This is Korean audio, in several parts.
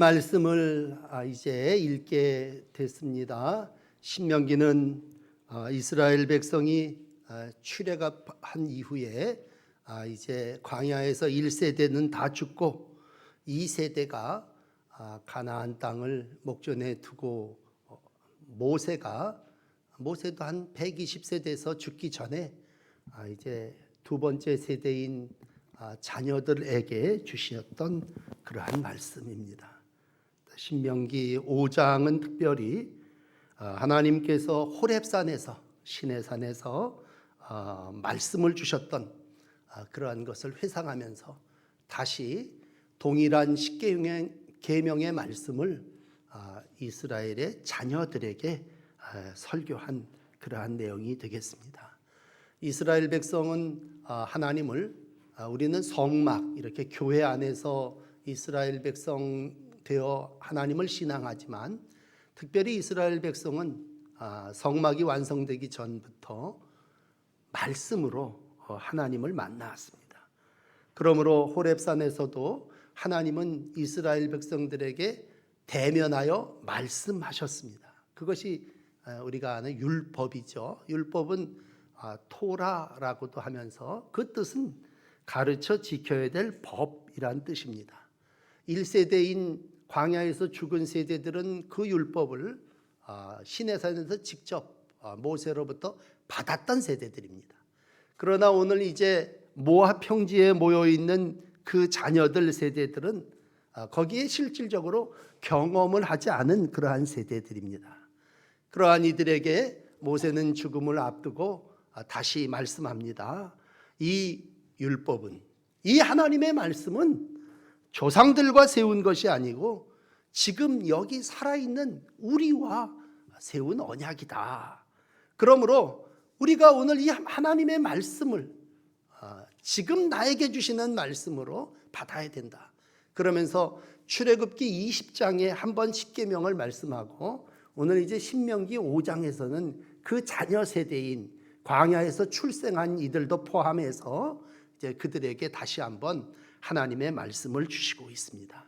말씀을 이제 읽게 됐습니다. 신명기는 이스라엘 백성이 출애굽한 이후에 이제 광야에서 1세대는 다 죽고 2세대가 가나안 땅을 목전에 두고 모세도 한 120세대에서 죽기 전에 이제 두 번째 세대인 자녀들에게 주셨던 그러한 말씀입니다. 신명기 5장은 특별히 하나님께서 호렙산에서 시내산에서 말씀을 주셨던 그러한 것을 회상하면서 다시 동일한 십계명의 말씀을 이스라엘의 자녀들에게 설교한 그러한 내용이 되겠습니다. 이스라엘 백성은 하나님을 우리는 성막 이렇게 교회 안에서 이스라엘 백성 되어 하나님을 신앙하지만 특별히 이스라엘 백성은 성막이 완성되기 전부터 말씀으로 하나님을 만나왔습니다. 그러므로 호렙산에서도 하나님은 이스라엘 백성들에게 대면하여 말씀하셨습니다. 그것이 우리가 아는 율법이죠. 율법은 토라라고도 하면서 그 뜻은 가르쳐 지켜야 될 법이란 뜻입니다. 1세대인 광야에서 죽은 세대들은 그 율법을 시내산에서 직접 모세로부터 받았던 세대들입니다. 그러나 오늘 이제 모압 평지에 모여 있는 그 자녀들 세대들은 거기에 실질적으로 경험을 하지 않은 그러한 세대들입니다. 그러한 이들에게 모세는 죽음을 앞두고 다시 말씀합니다. 이 율법은, 이 하나님의 말씀은 조상들과 세운 것이 아니고 지금 여기 살아있는 우리와 세운 언약이다. 그러므로 우리가 오늘 이 하나님의 말씀을 지금 나에게 주시는 말씀으로 받아야 된다. 그러면서 출애굽기 20장에 한번 십계명을 말씀하고 오늘 이제 신명기 5장에서는 그 자녀 세대인 광야에서 출생한 이들도 포함해서 이제 그들에게 다시 한번 하나님의 말씀을 주시고 있습니다.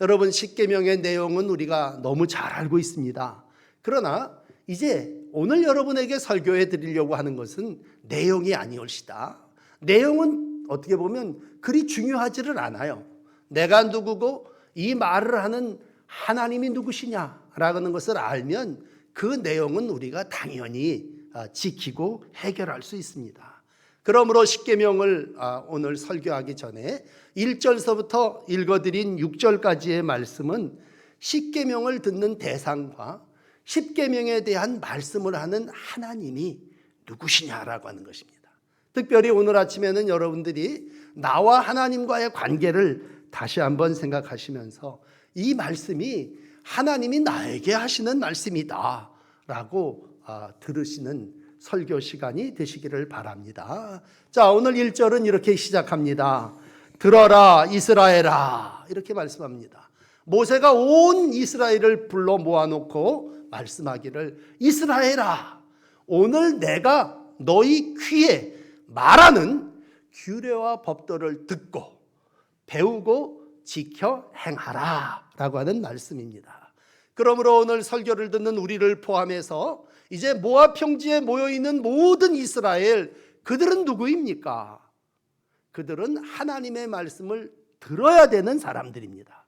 여러분, 십계명의 내용은 우리가 너무 잘 알고 있습니다. 그러나 이제 오늘 여러분에게 설교해 드리려고 하는 것은 내용이 아니올시다. 내용은 어떻게 보면 그리 중요하지를 않아요. 내가 누구고 이 말을 하는 하나님이 누구시냐라는 것을 알면 그 내용은 우리가 당연히 지키고 해결할 수 있습니다. 그러므로 십계명을 오늘 설교하기 전에 1절서부터 읽어드린 6절까지의 말씀은 십계명을 듣는 대상과 십계명에 대한 말씀을 하는 하나님이 누구시냐라고 하는 것입니다. 특별히 오늘 아침에는 여러분들이 나와 하나님과의 관계를 다시 한번 생각하시면서 이 말씀이 하나님이 나에게 하시는 말씀이다 라고 들으시는 설교 시간이 되시기를 바랍니다. 자, 오늘 1절은 이렇게 시작합니다. 들어라 이스라엘아, 이렇게 말씀합니다. 모세가 온 이스라엘을 불러 모아놓고 말씀하기를, 이스라엘아, 오늘 내가 너희 귀에 말하는 규례와 법도를 듣고 배우고 지켜 행하라 라고 하는 말씀입니다. 그러므로 오늘 설교를 듣는 우리를 포함해서 이제 모압 평지에 모여있는 모든 이스라엘, 그들은 누구입니까? 그들은 하나님의 말씀을 들어야 되는 사람들입니다.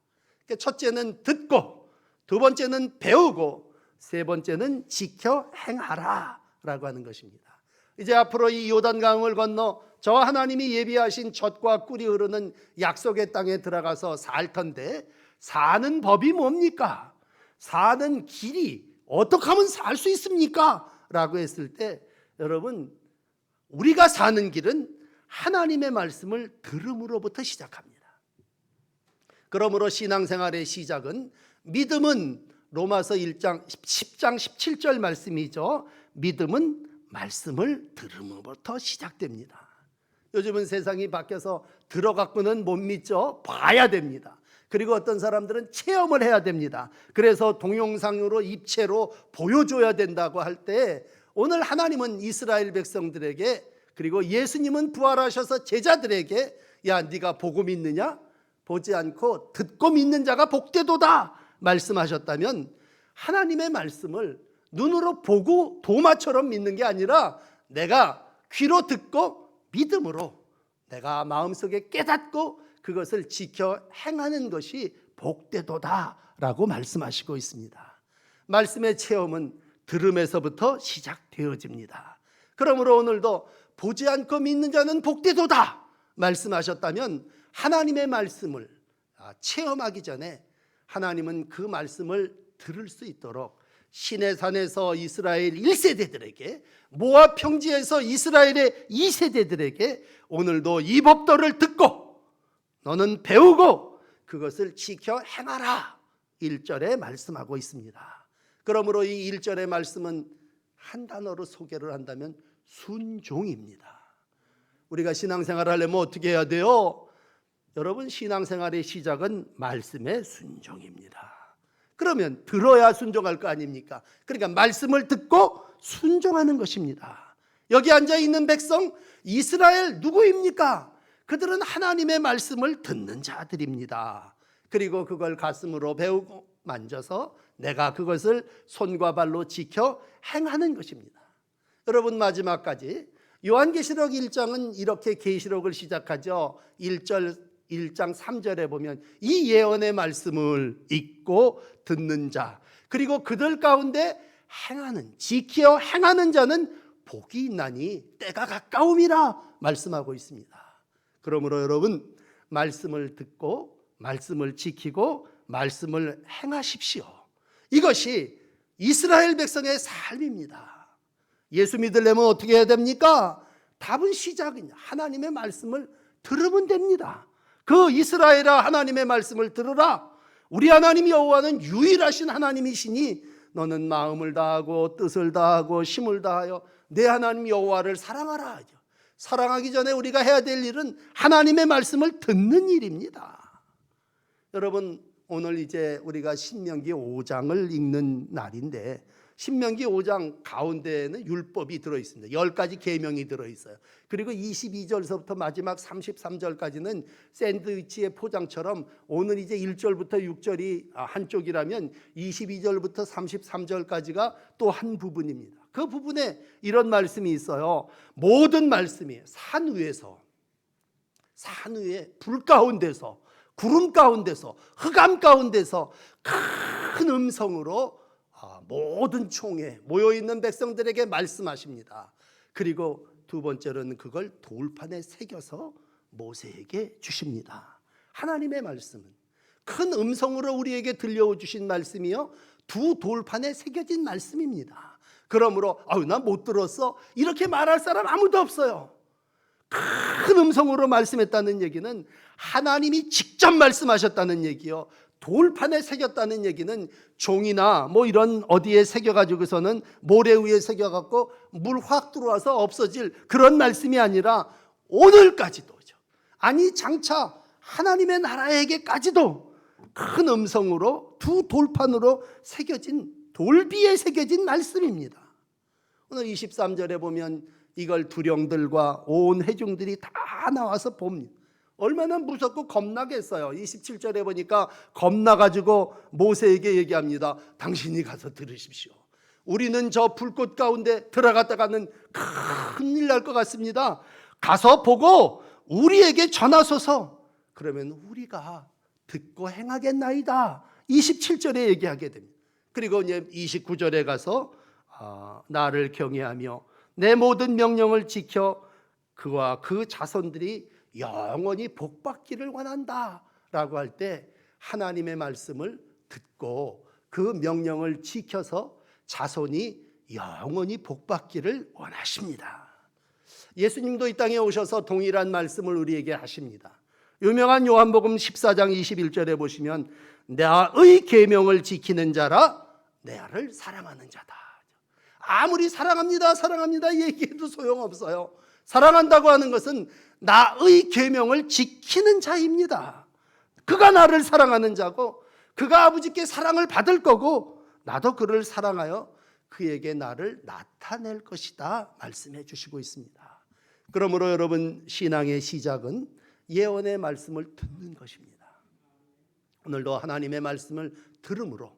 첫째는 듣고, 두 번째는 배우고, 세 번째는 지켜 행하라 라고 하는 것입니다. 이제 앞으로 이 요단강을 건너 저 하나님이 예비하신 젖과 꿀이 흐르는 약속의 땅에 들어가서 살 텐데, 사는 법이 뭡니까? 사는 길이 어떻게 하면 살 수 있습니까? 라고 했을 때, 여러분, 우리가 사는 길은 하나님의 말씀을 들음으로부터 시작합니다. 그러므로 신앙생활의 시작은, 믿음은 로마서 1장 10장 17절 말씀이죠. 믿음은 말씀을 들음으로부터 시작됩니다. 요즘은 세상이 바뀌어서 들어갖고는 못 믿죠. 봐야 됩니다. 그리고 어떤 사람들은 체험을 해야 됩니다. 그래서 동영상으로 입체로 보여줘야 된다고 할 때, 오늘 하나님은 이스라엘 백성들에게, 그리고 예수님은 부활하셔서 제자들에게, 야, 네가 복음 있느냐? 보지 않고 듣고 믿는 자가 복되도다 말씀하셨다면, 하나님의 말씀을 눈으로 보고 도마처럼 믿는 게 아니라 내가 귀로 듣고 믿음으로 내가 마음속에 깨닫고 그것을 지켜 행하는 것이 복되도다라고 말씀하시고 있습니다. 말씀의 체험은 들음에서부터 시작되어집니다. 그러므로 오늘도 보지 않고 믿는 자는 복되도다 말씀하셨다면, 하나님의 말씀을 체험하기 전에 하나님은 그 말씀을 들을 수 있도록 시내산에서 이스라엘 1세대들에게, 모압 평지에서 이스라엘의 2세대들에게 오늘도 이 법도를 듣고 너는 배우고 그것을 지켜 행하라 1절에 말씀하고 있습니다. 그러므로 이 1절의 말씀은 한 단어로 소개를 한다면 순종입니다. 우리가 신앙생활을 하려면 어떻게 해야 돼요? 여러분, 신앙생활의 시작은 말씀의 순종입니다. 그러면 들어야 순종할 거 아닙니까? 그러니까 말씀을 듣고 순종하는 것입니다. 여기 앉아있는 백성 이스라엘 누구입니까? 그들은 하나님의 말씀을 듣는 자들입니다. 그리고 그걸 가슴으로 배우고 만져서 내가 그것을 손과 발로 지켜 행하는 것입니다. 여러분, 마지막까지 요한계시록 1장은 이렇게 계시록을 시작하죠. 1장 3절에 보면 이 예언의 말씀을 읽고 듣는 자, 그리고 그들 가운데 행하는, 지켜 행하는 자는 복이 있나니 때가 가까움이라 말씀하고 있습니다. 그러므로 여러분, 말씀을 듣고 말씀을 지키고 말씀을 행하십시오. 이것이 이스라엘 백성의 삶입니다. 예수 믿으려면 어떻게 해야 됩니까? 답은 시작이냐, 하나님의 말씀을 들으면 됩니다. 그 이스라엘아, 하나님의 말씀을 들으라. 우리 하나님 여호와는 유일하신 하나님이시니 너는 마음을 다하고 뜻을 다하고 힘을 다하여 내 하나님 여호와를 사랑하라 하죠. 사랑하기 전에 우리가 해야 될 일은 하나님의 말씀을 듣는 일입니다. 여러분, 오늘 이제 우리가 신명기 5장을 읽는 날인데, 신명기 5장 가운데에는 율법이 들어있습니다. 10가지 계명이 들어있어요. 그리고 22절서부터 마지막 33절까지는 샌드위치의 포장처럼 오늘 이제 1절부터 6절이 한쪽이라면 22절부터 33절까지가 또 한 부분입니다. 그 부분에 이런 말씀이 있어요. 모든 말씀이 산 위에 불 가운데서, 구름 가운데서, 흑암 가운데서 큰 음성으로 모든 총에 모여있는 백성들에게 말씀하십니다. 그리고 두 번째로는 그걸 돌판에 새겨서 모세에게 주십니다. 하나님의 말씀은 큰 음성으로 우리에게 들려주신 말씀이요, 두 돌판에 새겨진 말씀입니다. 그러므로 나 못 들었어 이렇게 말할 사람 아무도 없어요. 큰 음성으로 말씀했다는 얘기는 하나님이 직접 말씀하셨다는 얘기요, 돌판에 새겼다는 얘기는 종이나 이런 어디에 새겨가지고서는 모래 위에 새겨갖고 물 확 들어와서 없어질 그런 말씀이 아니라 오늘까지도죠. 아니 장차 하나님의 나라에게까지도 큰 음성으로 두 돌판으로 새겨진, 돌비에 새겨진 말씀입니다. 오늘 23절에 보면 이걸 두령들과 온 회중들이 다 나와서 봅니다. 얼마나 무섭고 겁나겠어요. 27절에 보니까 겁나가지고 모세에게 얘기합니다. 당신이 가서 들으십시오. 우리는 저 불꽃 가운데 들어갔다가는 큰일 날 것 같습니다. 가서 보고 우리에게 전하소서. 그러면 우리가 듣고 행하겠나이다. 27절에 얘기하게 됩니다. 그리고 이제 29절에 가서 나를 경외하며 내 모든 명령을 지켜 그와 그 자손들이 영원히 복받기를 원한다 라고 할 때, 하나님의 말씀을 듣고 그 명령을 지켜서 자손이 영원히 복받기를 원하십니다. 예수님도 이 땅에 오셔서 동일한 말씀을 우리에게 하십니다. 유명한 요한복음 14장 21절에 보시면 나의 계명을 지키는 자라 나를 사랑하는 자다. 아무리 사랑합니다 얘기해도 소용없어요. 사랑한다고 하는 것은 나의 계명을 지키는 자입니다. 그가 나를 사랑하는 자고 그가 아버지께 사랑을 받을 거고 나도 그를 사랑하여 그에게 나를 나타낼 것이다 말씀해 주시고 있습니다. 그러므로 여러분, 신앙의 시작은 예언의 말씀을 듣는 것입니다. 오늘도 하나님의 말씀을 들음으로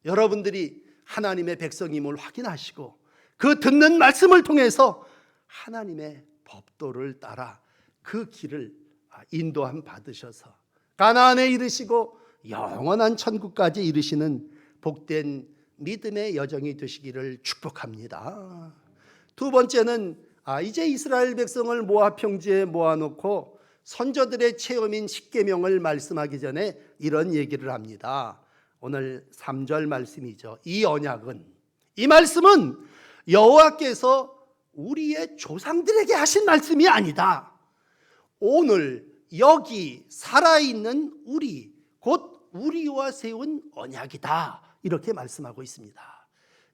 여러분들이 하나님의 백성임을 확인하시고 그 듣는 말씀을 통해서 하나님의 법도를 따라 그 길을 인도함 받으셔서 가나안에 이르시고 영원한 천국까지 이르시는 복된 믿음의 여정이 되시기를 축복합니다. 두 번째는 이제 이스라엘 백성을 모압 평지에 모아놓고 선조들의 체험인 십계명을 말씀하기 전에 이런 얘기를 합니다. 오늘 3절 말씀이죠. 이 언약은, 이 말씀은 여호와께서 우리의 조상들에게 하신 말씀이 아니다. 오늘 여기 살아있는 우리, 곧 우리와 세운 언약이다. 이렇게 말씀하고 있습니다.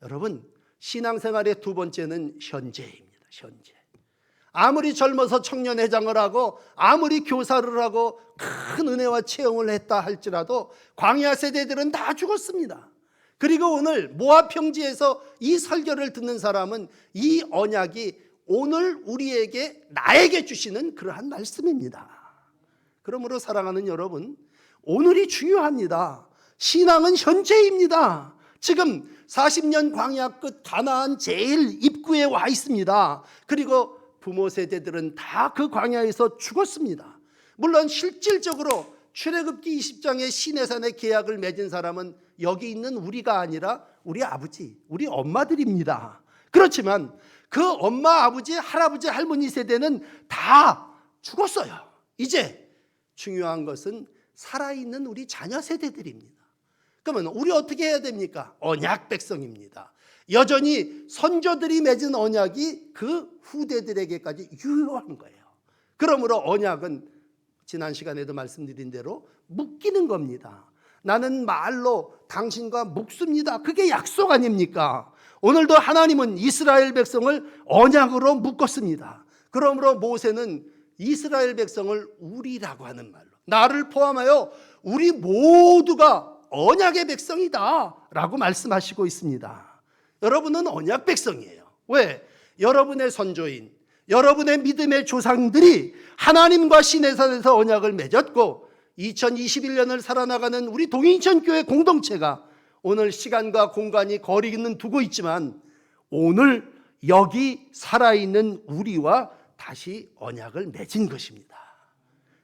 여러분, 신앙생활의 두 번째는 현재입니다. 현재. 아무리 젊어서 청년회장을 하고 아무리 교사를 하고 큰 은혜와 체험을 했다 할지라도 광야 세대들은 다 죽었습니다. 그리고 오늘 모압 평지에서 이 설교를 듣는 사람은 이 언약이 오늘 우리에게 나에게 주시는 그러한 말씀입니다. 그러므로 사랑하는 여러분, 오늘이 중요합니다. 신앙은 현재입니다. 지금 40년 광야 끝 가나안 제일 입구에 와 있습니다. 그리고 부모 세대들은 다 그 광야에서 죽었습니다. 물론 실질적으로 출애굽기 20장의 시내산의 계약을 맺은 사람은 여기 있는 우리가 아니라 우리 아버지, 우리 엄마들입니다. 그렇지만 그 엄마, 아버지, 할아버지, 할머니 세대는 다 죽었어요. 이제 중요한 것은 살아있는 우리 자녀 세대들입니다. 그러면 우리 어떻게 해야 됩니까? 언약 백성입니다. 여전히 선조들이 맺은 언약이 그 후대들에게까지 유효한 거예요. 그러므로 언약은 지난 시간에도 말씀드린 대로 묶이는 겁니다. 나는 말로 당신과 묶습니다. 그게 약속 아닙니까? 오늘도 하나님은 이스라엘 백성을 언약으로 묶었습니다. 그러므로 모세는 이스라엘 백성을 우리라고 하는 말로, 나를 포함하여 우리 모두가 언약의 백성이다 라고 말씀하시고 있습니다. 여러분은 언약 백성이에요. 왜? 여러분의 선조인, 여러분의 믿음의 조상들이 하나님과 시내산에서 언약을 맺었고 2021년을 살아나가는 우리 동인천교회 공동체가 오늘 시간과 공간이 거리는 두고 있지만 오늘 여기 살아있는 우리와 다시 언약을 맺은 것입니다.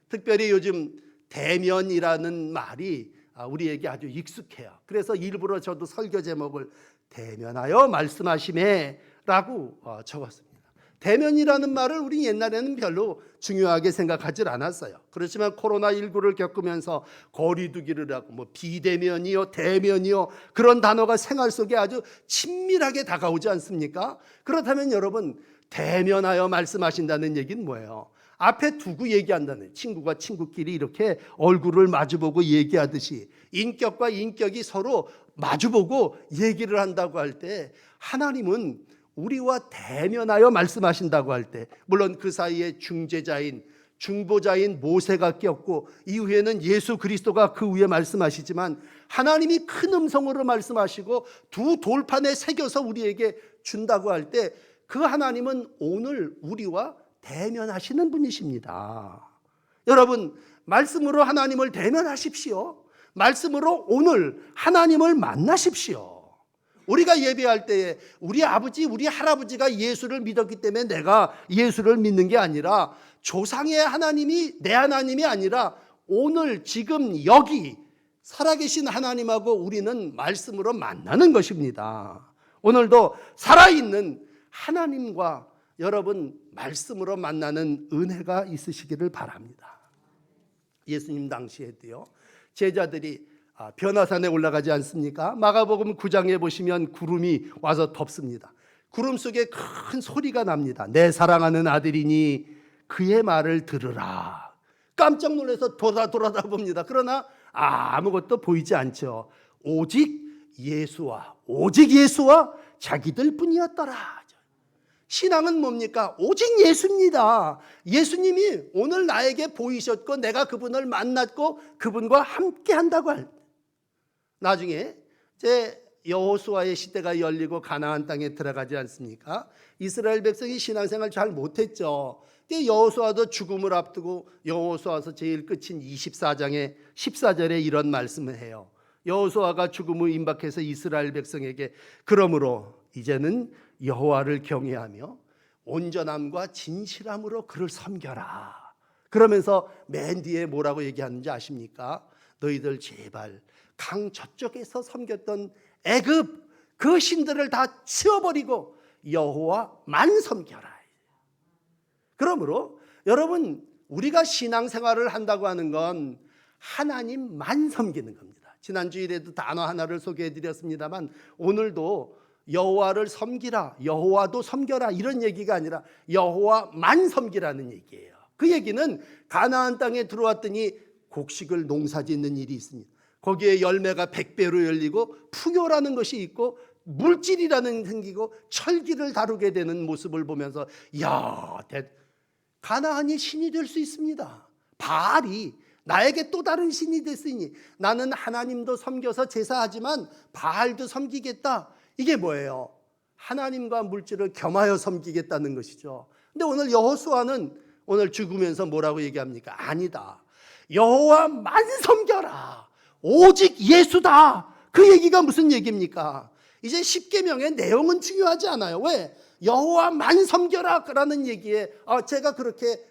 특별히 요즘 대면이라는 말이 우리에게 아주 익숙해요. 그래서 일부러 저도 설교 제목을 대면하여 말씀하시매 라고 적었습니다. 대면이라는 말을 우리 옛날에는 별로 중요하게 생각하지 않았어요. 그렇지만 코로나19를 겪으면서 거리두기를 하고 뭐 비대면이요 대면이요 그런 단어가 생활 속에 아주 친밀하게 다가오지 않습니까? 그렇다면 여러분, 대면하여 말씀하신다는 얘기는 뭐예요? 앞에 두고 얘기한다는, 친구가 친구끼리 이렇게 얼굴을 마주보고 얘기하듯이 인격과 인격이 서로 마주보고 얘기를 한다고 할 때 하나님은 우리와 대면하여 말씀하신다고 할 때, 물론 그 사이에 중보자인 모세가 꼈고 이후에는 예수 그리스도가 그 위에 말씀하시지만 하나님이 큰 음성으로 말씀하시고 두 돌판에 새겨서 우리에게 준다고 할 때 그 하나님은 오늘 우리와 대면하시는 분이십니다. 여러분, 말씀으로 하나님을 대면하십시오. 말씀으로 오늘 하나님을 만나십시오. 우리가 예배할 때에 우리 아버지, 우리 할아버지가 예수를 믿었기 때문에 내가 예수를 믿는 게 아니라 조상의 하나님이 내 하나님이 아니라 오늘 지금 여기 살아계신 하나님하고 우리는 말씀으로 만나는 것입니다. 오늘도 살아있는 하나님과 여러분 말씀으로 만나는 은혜가 있으시기를 바랍니다. 예수님 당시에도요, 제자들이 변화산에 올라가지 않습니까? 마가복음 9장에 보시면 구름이 와서 덮습니다. 구름 속에 큰 소리가 납니다. 내 사랑하는 아들이니 그의 말을 들으라. 깜짝 놀라서 돌아다 봅니다. 그러나 아무것도 보이지 않죠. 오직 예수와 자기들 뿐이었더라. 신앙은 뭡니까? 오직 예수입니다. 예수님이 오늘 나에게 보이셨고 내가 그분을 만났고 그분과 함께 한다고 할 때, 나중에 제 여호수아의 시대가 열리고 가나안 땅에 들어가지 않습니까? 이스라엘 백성이 신앙생활 잘 못했죠. 여호수아도 죽음을 앞두고 여호수아서 제일 끝인 24장의 14절에 이런 말씀을 해요. 여호수아가 죽음을 임박해서 이스라엘 백성에게 그러므로 이제는 여호와를 경외하며 온전함과 진실함으로 그를 섬겨라. 그러면서 맨 뒤에 뭐라고 얘기하는지 아십니까? 너희들 제발 강 저쪽에서 섬겼던 애굽 그 신들을 다 치워버리고 여호와만 섬겨라. 그러므로 여러분, 우리가 신앙생활을 한다고 하는 건 하나님만 섬기는 겁니다. 지난 주일에도 단어 하나를 소개해 드렸습니다만 오늘도 여호와를 섬기라, 여호와도 섬겨라 이런 얘기가 아니라 여호와만 섬기라는 얘기예요. 그 얘기는 가나안 땅에 들어왔더니 곡식을 농사짓는 일이 있습니다. 거기에 열매가 100배로 열리고 풍요라는 것이 있고 물질이라는 생기고 철기를 다루게 되는 모습을 보면서 가나안이 신이 될 수 있습니다. 바알이 나에게 또 다른 신이 됐으니 나는 하나님도 섬겨서 제사하지만 바알도 섬기겠다. 이게 뭐예요? 하나님과 물질을 겸하여 섬기겠다는 것이죠. 근데 오늘 여호수아는 오늘 죽으면서 뭐라고 얘기합니까? 아니다. 여호와만 섬겨라. 오직 예수다. 그 얘기가 무슨 얘기입니까? 이제 십계명의 내용은 중요하지 않아요. 왜? 여호와만 섬겨라 라는 얘기에 제가 그렇게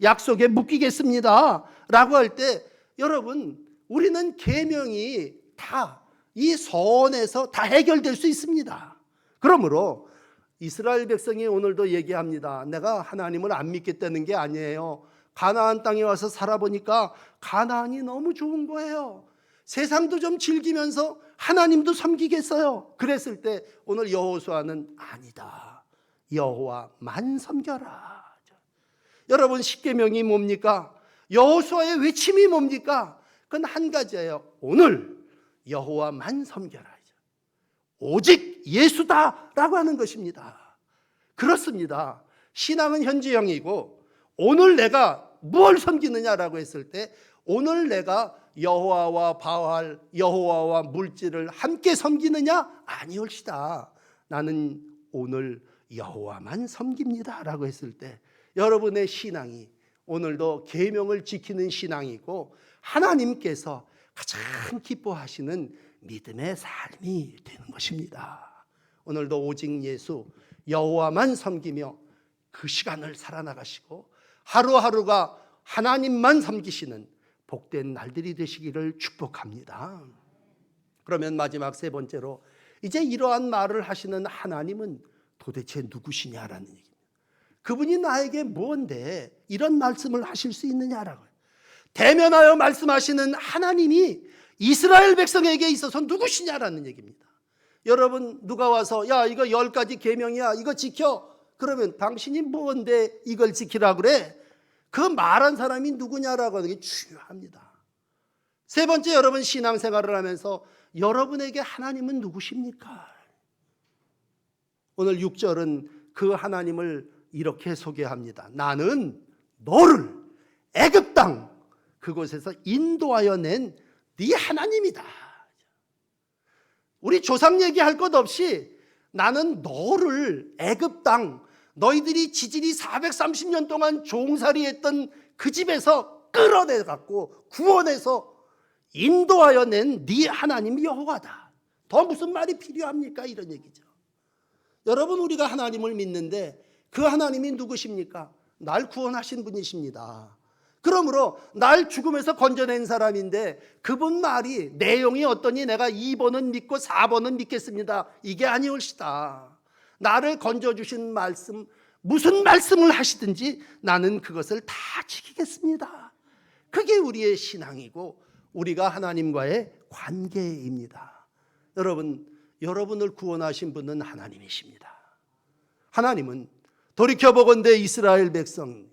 약속에 묶이겠습니다 라고 할 때 여러분, 우리는 계명이 다 이 서원에서 다 해결될 수 있습니다. 그러므로 이스라엘 백성이 오늘도 얘기합니다. 내가 하나님을 안 믿겠다는 게 아니에요. 가나안 땅에 와서 살아보니까 가나안이 너무 좋은 거예요. 세상도 좀 즐기면서 하나님도 섬기겠어요. 그랬을 때 오늘 여호수아는 아니다. 여호와만 섬겨라. 여러분, 십계명이 뭡니까? 여호수아의 외침이 뭡니까? 그건 한 가지예요. 오늘 여호와만 섬겨라. 오직 예수다라고 하는 것입니다. 그렇습니다. 신앙은 현재형이고 오늘 내가 무엇을 섬기느냐라고 했을 때 오늘 내가 여호와와 바알, 여호와와 물질을 함께 섬기느냐? 아니올시다. 나는 오늘 여호와만 섬깁니다 라고 했을 때 여러분의 신앙이 오늘도 계명을 지키는 신앙이고 하나님께서 가장 기뻐하시는 믿음의 삶이 되는 것입니다. 오늘도 오직 예수 여호와만 섬기며 그 시간을 살아나가시고 하루하루가 하나님만 섬기시는 복된 날들이 되시기를 축복합니다. 그러면 마지막 세 번째로 이제 이러한 말을 하시는 하나님은 도대체 누구시냐라는 얘기입니다. 그분이 나에게 뭔데 이런 말씀을 하실 수 있느냐라고요. 대면하여 말씀하시는 하나님이 이스라엘 백성에게 있어서 누구시냐라는 얘기입니다. 여러분, 누가 와서 야 이거 10가지 계명이야 이거 지켜. 그러면 당신이 뭔데 이걸 지키라 그래? 그 말한 사람이 누구냐라고 하는 게 중요합니다. 세 번째, 여러분 신앙생활을 하면서 여러분에게 하나님은 누구십니까? 오늘 6절은 그 하나님을 이렇게 소개합니다. 나는 너를 애굽 땅 그곳에서 인도하여 낸 네 하나님이다. 우리 조상 얘기할 것 없이 나는 너를 애굽 땅 너희들이 지질이 430년 동안 종살이했던 그 집에서 끌어내갖고 구원해서 인도하여 낸 네 하나님 여호와다. 더 무슨 말이 필요합니까? 이런 얘기죠. 여러분, 우리가 하나님을 믿는데 그 하나님이 누구십니까? 날 구원하신 분이십니다. 그러므로 날 죽음에서 건져낸 사람인데 그분 말이 내용이 어떠니 내가 2번은 믿고 4번은 믿겠습니다. 이게 아니올시다. 나를 건져주신 말씀, 무슨 말씀을 하시든지 나는 그것을 다 지키겠습니다. 그게 우리의 신앙이고 우리가 하나님과의 관계입니다. 여러분, 여러분을 구원하신 분은 하나님이십니다. 하나님은 돌이켜보건대 이스라엘 백성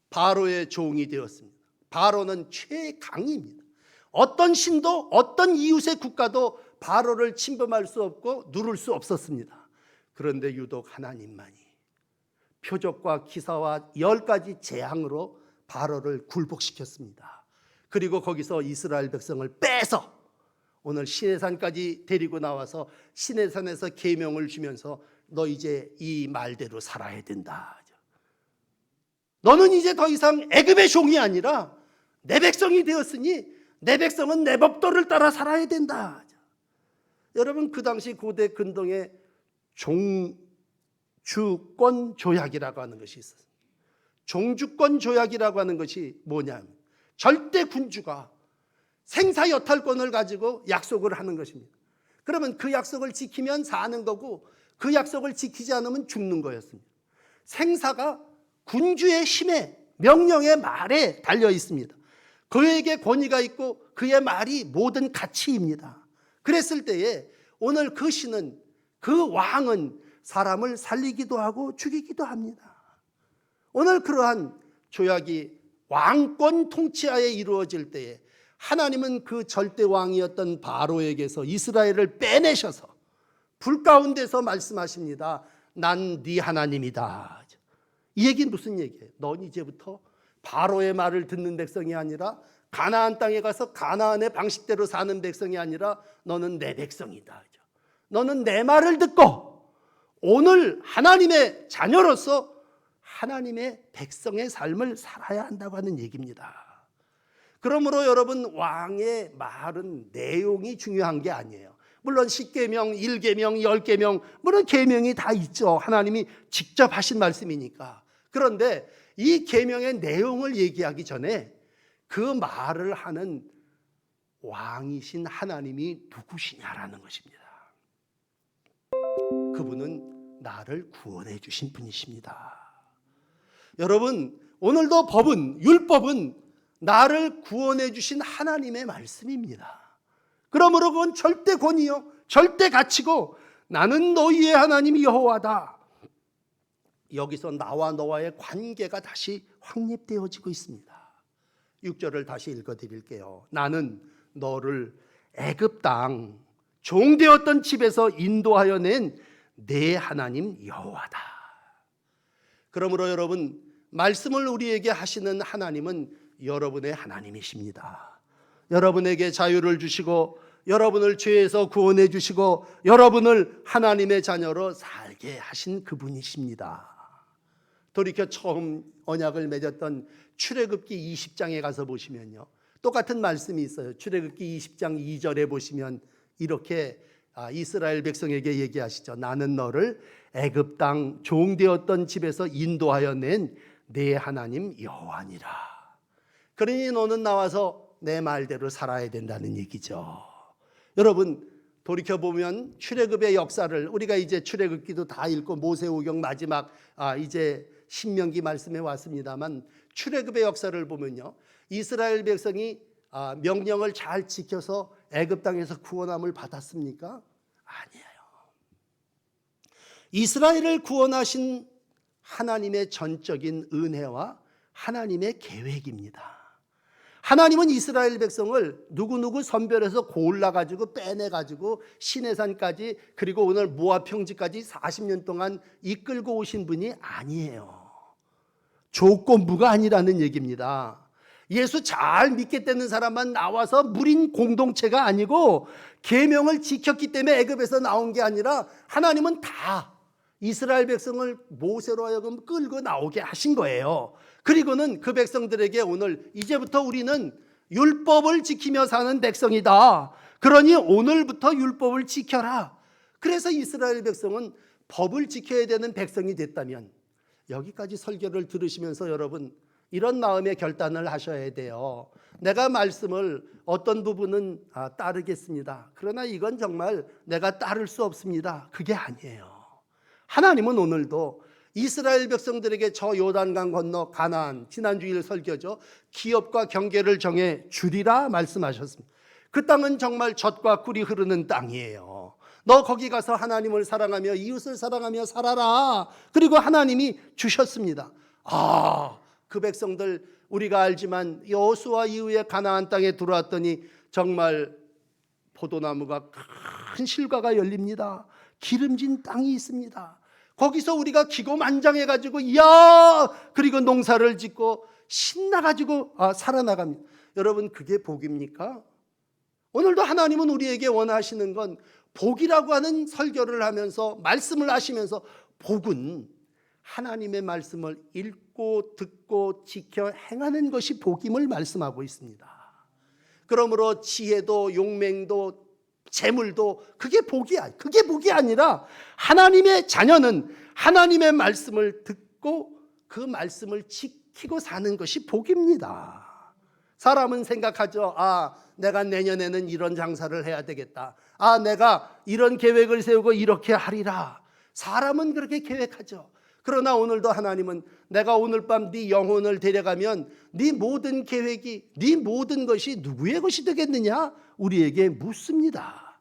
바로의 종이 되었습니다. 바로는 최강입니다. 어떤 신도 어떤 이웃의 국가도 바로를 침범할 수 없고 누를 수 없었습니다. 그런데 유독 하나님만이 표적과 기사와 10가지 재앙으로 바로를 굴복시켰습니다. 그리고 거기서 이스라엘 백성을 빼서 오늘 시내산까지 데리고 나와서 시내산에서 계명을 주면서 너 이제 이 말대로 살아야 된다. 너는 이제 더 이상 애굽의 종이 아니라 내 백성이 되었으니 내 백성은 내 법도를 따라 살아야 된다. 여러분, 그 당시 고대 근동에 종주권 조약이라고 하는 것이 있었습니다. 종주권 조약이라고 하는 것이 뭐냐면 절대 군주가 생사 여탈권을 가지고 약속을 하는 것입니다. 그러면 그 약속을 지키면 사는 거고 그 약속을 지키지 않으면 죽는 거였습니다. 생사가 군주의 힘에, 명령의 말에 달려 있습니다. 그에게 권위가 있고 그의 말이 모든 가치입니다. 그랬을 때에 오늘 그 신은, 그 왕은 사람을 살리기도 하고 죽이기도 합니다. 오늘 그러한 조약이 왕권 통치하에 이루어질 때에 하나님은 그 절대 왕이었던 바로에게서 이스라엘을 빼내셔서 불 가운데서 말씀하십니다. 난 네 하나님이다. 이 얘기는 무슨 얘기예요? 넌 이제부터 바로의 말을 듣는 백성이 아니라 가나안 땅에 가서 가나안의 방식대로 사는 백성이 아니라 너는 내 백성이다. 너는 내 말을 듣고 오늘 하나님의 자녀로서 하나님의 백성의 삶을 살아야 한다고 하는 얘기입니다. 그러므로 여러분, 왕의 말은 내용이 중요한 게 아니에요. 물론 10계명, 1계명, 10계명, 물론 계명이 다 있죠. 하나님이 직접 하신 말씀이니까. 그런데 이 계명의 내용을 얘기하기 전에 그 말을 하는 왕이신 하나님이 누구시냐라는 것입니다. 그분은 나를 구원해 주신 분이십니다. 여러분, 오늘도 법은, 율법은 나를 구원해 주신 하나님의 말씀입니다. 그러므로 그건 절대 권위요, 절대 가치고 나는 너희의 하나님 여호와다. 여기서 나와 너와의 관계가 다시 확립되어지고 있습니다. 6절을 다시 읽어드릴게요. 나는 너를 애굽 땅 종되었던 집에서 인도하여 낸 내 하나님 여호와다. 그러므로 여러분, 말씀을 우리에게 하시는 하나님은 여러분의 하나님이십니다. 여러분에게 자유를 주시고 여러분을 죄에서 구원해 주시고 여러분을 하나님의 자녀로 살게 하신 그분이십니다. 돌이켜 처음 언약을 맺었던 출애굽기 20장에 가서 보시면요, 똑같은 말씀이 있어요. 출애굽기 20장 2절에 보시면 이렇게 이스라엘 백성에게 얘기하시죠. 나는 너를 애굽 땅 종되었던 집에서 인도하여 낸 내 하나님 여호와니라. 그러니 너는 나와서 내 말대로 살아야 된다는 얘기죠. 여러분, 돌이켜보면 출애굽의 역사를 우리가 이제 출애굽기도 다 읽고 모세오경 마지막 이제 신명기 말씀에 왔습니다만, 출애굽의 역사를 보면요, 이스라엘 백성이 명령을 잘 지켜서 애굽 땅에서 구원함을 받았습니까? 아니에요. 이스라엘을 구원하신 하나님의 전적인 은혜와 하나님의 계획입니다. 하나님은 이스라엘 백성을 누구누구 선별해서 골라가지고 빼내가지고 시내산까지, 그리고 오늘 모압 평지까지 40년 동안 이끌고 오신 분이 아니에요. 조건부가 아니라는 얘기입니다. 예수 잘 믿겠다는 사람만 나와서 무린 공동체가 아니고 계명을 지켰기 때문에 애굽에서 나온 게 아니라 하나님은 다 이스라엘 백성을 모세로 하여금 끌고 나오게 하신 거예요. 그리고는 그 백성들에게 오늘 이제부터 우리는 율법을 지키며 사는 백성이다. 그러니 오늘부터 율법을 지켜라. 그래서 이스라엘 백성은 법을 지켜야 되는 백성이 됐다면, 여기까지 설교를 들으시면서 여러분 이런 마음의 결단을 하셔야 돼요. 내가 말씀을 어떤 부분은 따르겠습니다. 그러나 이건 정말 내가 따를 수 없습니다. 그게 아니에요. 하나님은 오늘도 이스라엘 백성들에게 저 요단강 건너 가나안, 지난주일 설교죠, 기업과 경계를 정해 주리라 말씀하셨습니다. 그 땅은 정말 젖과 꿀이 흐르는 땅이에요. 너 거기 가서 하나님을 사랑하며 이웃을 사랑하며 살아라. 그리고 하나님이 주셨습니다. 그 백성들 우리가 알지만 여호수아 이후에 가나안 땅에 들어왔더니 정말 포도나무가 큰 실과가 열립니다. 기름진 땅이 있습니다. 거기서 우리가 기고만장해가지고 이야, 그리고 농사를 짓고 신나가지고 살아나갑니다. 여러분, 그게 복입니까? 오늘도 하나님은 우리에게 원하시는 건, 복이라고 하는 설교를 하면서 말씀을 하시면서, 복은 하나님의 말씀을 읽고 듣고 지켜 행하는 것이 복임을 말씀하고 있습니다. 그러므로 지혜도 용맹도 재물도 그게 복이 아니라 하나님의 자녀는 하나님의 말씀을 듣고 그 말씀을 지키고 사는 것이 복입니다. 사람은 생각하죠. 내가 내년에는 이런 장사를 해야 되겠다. 내가 이런 계획을 세우고 이렇게 하리라. 사람은 그렇게 계획하죠. 그러나 오늘도 하나님은 내가 오늘 밤 네 영혼을 데려가면 네 모든 계획이, 네 모든 것이 누구의 것이 되겠느냐? 우리에게 묻습니다.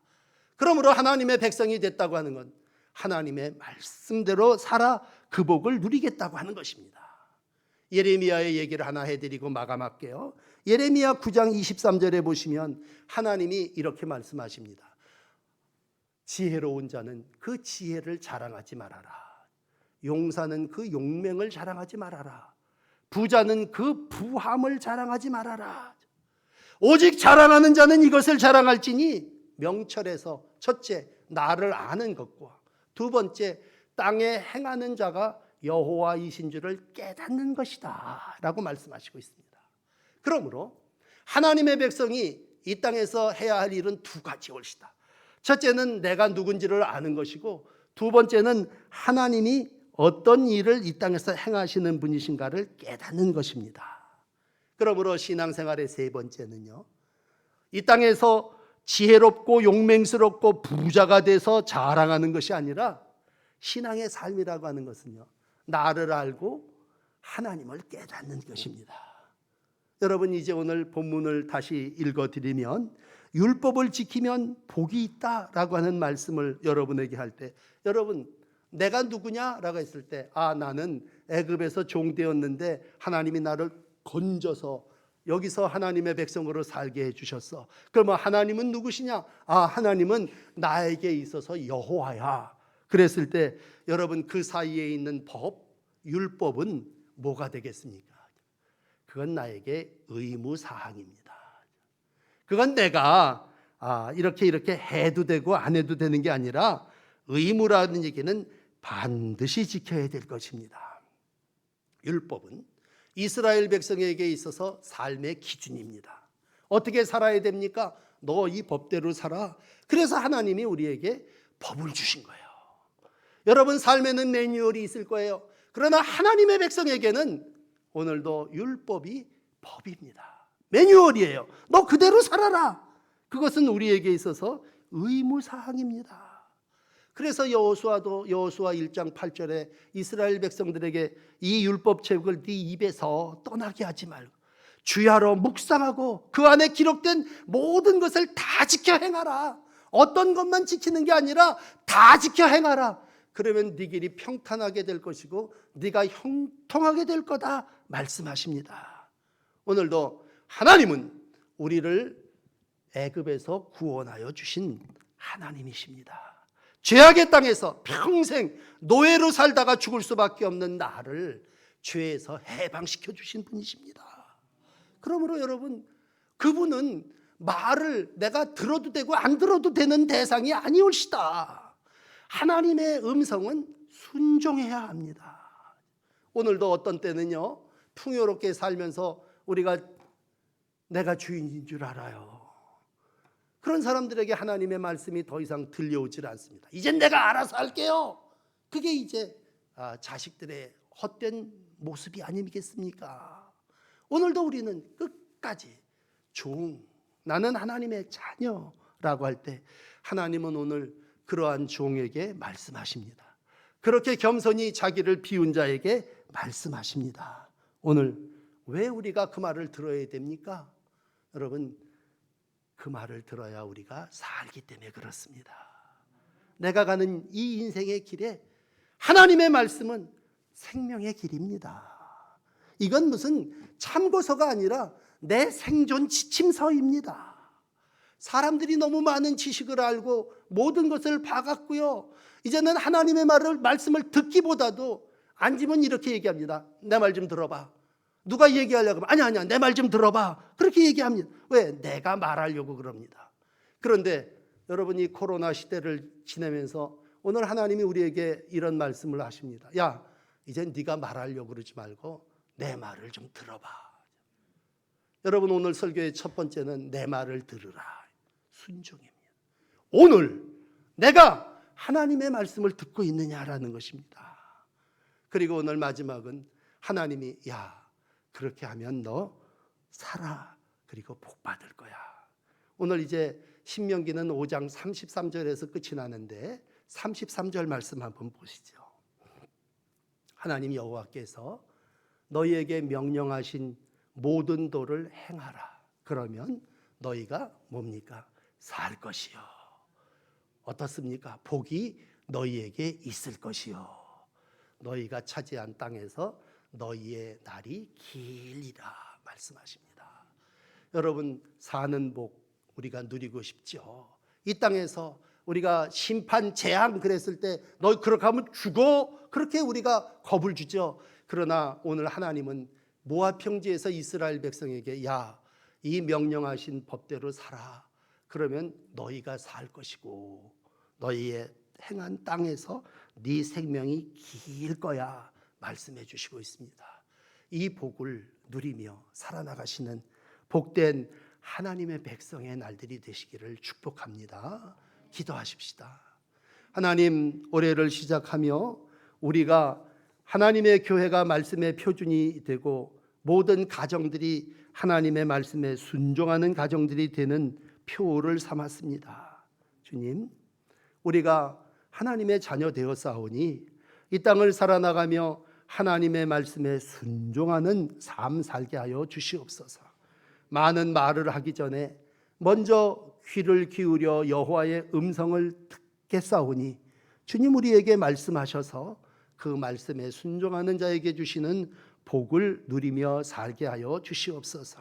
그러므로 하나님의 백성이 됐다고 하는 건 하나님의 말씀대로 살아 그 복을 누리겠다고 하는 것입니다. 예레미야의 얘기를 하나 해드리고 마감할게요. 예레미야 9장 23절에 보시면 하나님이 이렇게 말씀하십니다. 지혜로운 자는 그 지혜를 자랑하지 말아라. 용사는 그 용맹을 자랑하지 말아라. 부자는 그 부함을 자랑하지 말아라. 오직 자랑하는 자는 이것을 자랑할지니 명철에서 첫째 나를 아는 것과 두 번째 땅에 행하는 자가 여호와이신 줄을 깨닫는 것이다 라고 말씀하시고 있습니다. 그러므로 하나님의 백성이 이 땅에서 해야 할 일은 두 가지 옳시다. 첫째는 내가 누군지를 아는 것이고 두 번째는 하나님이 어떤 일을 이 땅에서 행하시는 분이신가를 깨닫는 것입니다. 그러므로 신앙생활의 세 번째는요, 이 땅에서 지혜롭고 용맹스럽고 부자가 돼서 자랑하는 것이 아니라 신앙의 삶이라고 하는 것은요, 나를 알고 하나님을 깨닫는 것입니다. 여러분, 이제 오늘 본문을 다시 읽어드리면 율법을 지키면 복이 있다라고 하는 말씀을 여러분에게 할 때, 여러분 내가 누구냐라고 했을 때, 나는 애굽에서 종되었는데 하나님이 나를 건져서 여기서 하나님의 백성으로 살게 해주셨어. 그러면 하나님은 누구시냐? 하나님은 나에게 있어서 여호와야. 그랬을 때 여러분 그 사이에 있는 법, 율법은 뭐가 되겠습니까? 그건 나에게 의무사항입니다. 그건 내가 이렇게 해도 되고 안 해도 되는 게 아니라 의무라는 얘기는 반드시 지켜야 될 것입니다. 율법은 이스라엘 백성에게 있어서 삶의 기준입니다. 어떻게 살아야 됩니까? 너 이 법대로 살아. 그래서 하나님이 우리에게 법을 주신 거예요. 여러분 삶에는 매뉴얼이 있을 거예요. 그러나 하나님의 백성에게는 오늘도 율법이 법입니다. 매뉴얼이에요. 너 그대로 살아라. 그것은 우리에게 있어서 의무사항입니다. 그래서 여호수아 1장 8절에 이스라엘 백성들에게 이 율법책을 네 입에서 떠나게 하지 말고 주야로 묵상하고 그 안에 기록된 모든 것을 다 지켜 행하라. 어떤 것만 지키는 게 아니라 다 지켜 행하라. 그러면 네 길이 평탄하게 될 것이고 네가 형통하게 될 거다 말씀하십니다. 오늘도 하나님은 우리를 애굽에서 구원하여 주신 하나님이십니다. 죄악의 땅에서 평생 노예로 살다가 죽을 수밖에 없는 나를 죄에서 해방시켜 주신 분이십니다. 그러므로 여러분, 그분은 말을 내가 들어도 되고 안 들어도 되는 대상이 아니올시다. 하나님의 음성은 순종해야 합니다. 오늘도 어떤 때는요, 풍요롭게 살면서 우리가 내가 주인인 줄 알아요. 그런 사람들에게 하나님의 말씀이 더 이상 들려오질 않습니다. 이젠 내가 알아서 할게요. 그게 이제 자식들의 헛된 모습이 아니겠습니까? 오늘도 우리는 끝까지 나는 하나님의 자녀라고 할 때 하나님은 오늘 그러한 종에게 말씀하십니다. 그렇게 겸손히 자기를 비운 자에게 말씀하십니다. 오늘 왜 우리가 그 말을 들어야 됩니까? 여러분, 그 말을 들어야 우리가 살기 때문에 그렇습니다. 내가 가는 이 인생의 길에 하나님의 말씀은 생명의 길입니다. 이건 무슨 참고서가 아니라 내 생존 지침서입니다. 사람들이 너무 많은 지식을 알고 모든 것을 봐갔고요, 이제는 하나님의 말씀을 듣기보다도 앉으면 이렇게 얘기합니다. 내 말 좀 들어봐. 누가 얘기하려고 하면 아니야 내 말 좀 들어봐. 그렇게 얘기합니다. 왜? 내가 말하려고 그럽니다. 그런데 여러분이 코로나 시대를 지내면서 오늘 하나님이 우리에게 이런 말씀을 하십니다. 야, 이제 네가 말하려고 그러지 말고 내 말을 좀 들어봐. 여러분, 오늘 설교의 첫 번째는 내 말을 들으라, 순종입니다. 오늘 내가 하나님의 말씀을 듣고 있느냐라는 것입니다. 그리고 오늘 마지막은 하나님이 야, 그렇게 하면 너 살아, 그리고 복 받을 거야. 오늘 이제 신명기는 5장 33절에서 끝이 나는데 33절 말씀 한번 보시죠. 하나님 여호와께서 너희에게 명령하신 모든 도를 행하라. 그러면 너희가 뭡니까? 살 것이요. 어떻습니까? 복이 너희에게 있을 것이요. 너희가 차지한 땅에서 너희의 날이 길리라 말씀하십니다. 여러분, 사는 복 우리가 누리고 싶죠. 이 땅에서 우리가 심판, 재앙 그랬을 때 너 그렇게 하면 죽어, 그렇게 우리가 겁을 주죠. 그러나 오늘 하나님은 모압 평지에서 이스라엘 백성에게 야, 이 명령하신 법대로 살아. 그러면 너희가 살 것이고 너희의 행한 땅에서 네 생명이 길 거야 말씀해 주시고 있습니다. 이 복을 누리며 살아나가시는 복된 하나님의 백성의 날들이 되시기를 축복합니다. 기도하십시다. 하나님, 올해를 시작하며 우리가 하나님의 교회가 말씀의 표준이 되고 모든 가정들이 하나님의 말씀에 순종하는 가정들이 되는 표를 삼았습니다. 주님, 우리가 하나님의 자녀 되었사오니 이 땅을 살아나가며 하나님의 말씀에 순종하는 삶 살게 하여 주시옵소서. 많은 말을 하기 전에 먼저 귀를 기울여 여호와의 음성을 듣겠사오니 주님, 우리에게 말씀하셔서 그 말씀에 순종하는 자에게 주시는 복을 누리며 살게 하여 주시옵소서.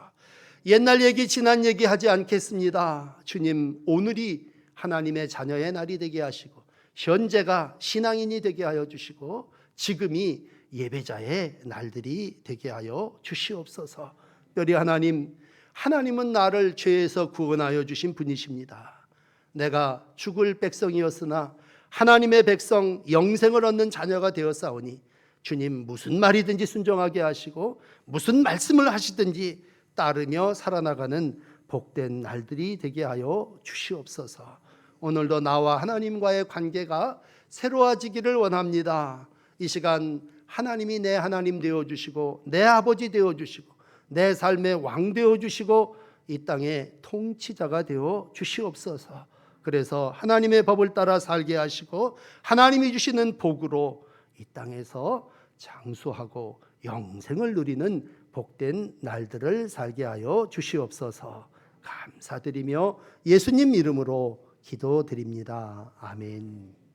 옛날 얘기, 지난 얘기 하지 않겠습니다. 주님, 오늘이 하나님의 자녀의 날이 되게 하시고 현재가 신앙인이 되게 하여 주시고 지금이 예배자의 날들이 되게 하여 주시옵소서. 특별히 하나님은 나를 죄에서 구원하여 주신 분이십니다. 내가 죽을 백성이었으나 하나님의 백성, 영생을 얻는 자녀가 되었사오니 주님, 무슨 말이든지 순종하게 하시고 무슨 말씀을 하시든지 따르며 살아나가는 복된 날들이 되게 하여 주시옵소서. 오늘도 나와 하나님과의 관계가 새로워지기를 원합니다. 이 시간 하나님이 내 하나님 되어주시고 내 아버지 되어주시고 내 삶의 왕 되어주시고 이 땅의 통치자가 되어 주시옵소서. 그래서 하나님의 법을 따라 살게 하시고 하나님이 주시는 복으로 이 땅에서 장수하고 영생을 누리는 복된 날들을 살게 하여 주시옵소서. 감사드리며 예수님 이름으로 기도드립니다. 아멘.